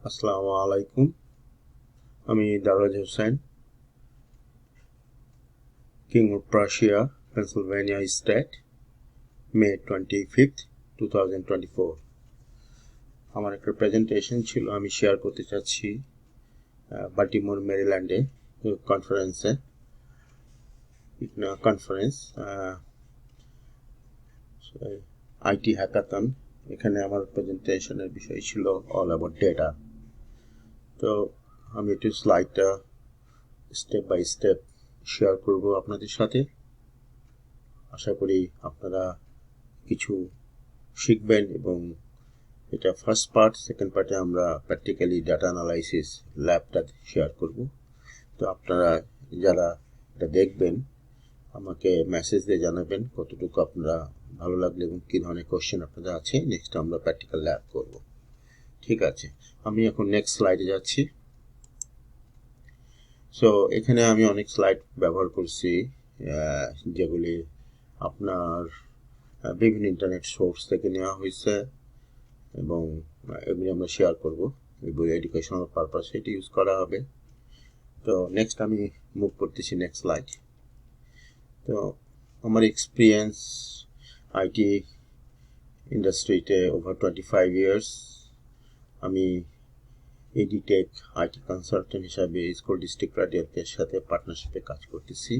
আসসালামু আলাইকুম। আমি Daraz Hossain, king of Prussia, Pennsylvania state, May 25, 2024। আমার একটা প্রেজেন্টেশন ছিল, আমি শেয়ার করতে চাচ্ছি বাল্টিমোর, মেরিল্যান্ডে কনফারেন্স আইটি হ্যাকাথন। এখানে আমার প্রেজেন্টেশনের বিষয় ছিল অল অ্যাবাউট ডেটা। তো আমি একটু স্লাইডটা স্টেপ বাই স্টেপ শেয়ার করব আপনাদের সাথে। আশা করি আপনারা কিছু শিখবেন এবং এটা ফার্স্ট পার্ট। সেকেন্ড পার্টে আমরা প্র্যাকটিক্যালি ডাটা অ্যানালাইসিস ল্যাবটা শেয়ার করব। তো আপনারা যারা এটা দেখবেন আমাকে মেসেজ দিয়ে জানাবেন কতটুকু আপনারা ভালো লাগলে এবং কী ধরনের কোশ্চেন আপনাদের আছে। নেক্সট আমরা প্র্যাকটিক্যাল ল্যাব করব। ঠিক আছে, আমি এখন নেক্সট স্লাইডে যাচ্ছি। সো এখানে আমি অনেক স্লাইড ব্যবহার করছি যেগুলি আপনার বিভিন্ন ইন্টারনেট সোর্স থেকে নেওয়া হয়েছে এবং এগুলি আমরা শেয়ার করব। এগুলি এডুকেশনাল পারপাস এটি ইউজ করা হবে। তো নেক্সট আমি মুভ করতেছি নেক্সট স্লাইড। তো আমার এক্সপিরিয়েন্স আইটি ইন্ডাস্ট্রিতে ওভার 25 ইয়ার্স। আমি এডিটেক আইটি কনসালটেন্ট হিসাবে স্কুল ডিস্ট্রিক্ট রাডিওর সাথে পার্টনারশিপে কাজ করতেছি।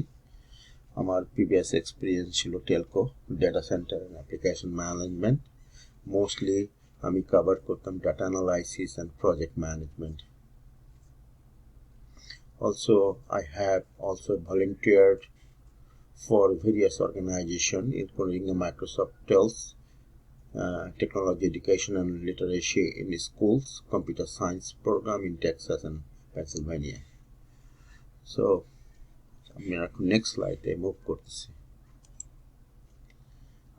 আমার প্রিভিয়াস এক্সপিরিয়েন্স ছিল Telco, data centre and application management. Mostly আমি কভার করতাম data analysis and project management. Also, I have also volunteered for various organizations, including the Microsoft Tells, Technology Education and Literacy in Schools, Computer Science Program in Texas and Pennsylvania. So, আমি এখন next স্লাইডে move করতেছি।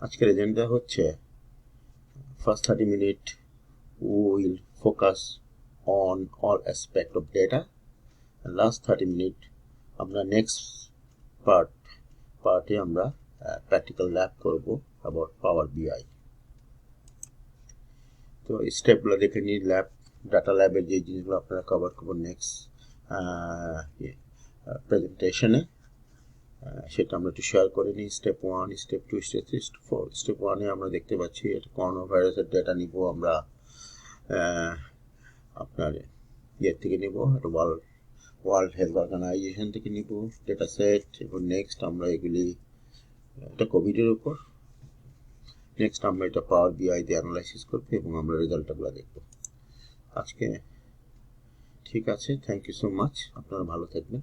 আজকের agenda হচ্ছে first 30 minutes we will focus on all aspect of data, and last 30 minutes আমরা next পার্টে আমরা practical lab করব অ্যাবাউট পাওয়ার বিআই। তো স্টেপগুলো দেখে নিই। ডাটা ল্যাবের যে জিনিসগুলো আপনারা কভার করবো নেক্সট প্রেজেন্টেশনে, সেটা আমরা একটু শেয়ার করে নিই। Step 1, step 2, step 3, step 4। Step 1-এ আমরা দেখতে পাচ্ছি এটা করোনা ভাইরাসের ডেটা নিব আমরা আপনার ইয়ের থেকে নিব, এটা ওয়ার্ল্ড হেলথ অর্গানাইজেশন থেকে নিব ডেটা সেট। এবং নেক্সট আমরা এগুলি, এটা কোভিডের উপর, নেক্সট আমরা এটা পাওয়ার বিআই দিয়ে অ্যানালাইসিস করবো এবং আমরা রেজাল্টগুলো দেখব আজকে। ঠিক আছে, থ্যাংক ইউ সো মাচ, আপনারা ভালো থাকবেন।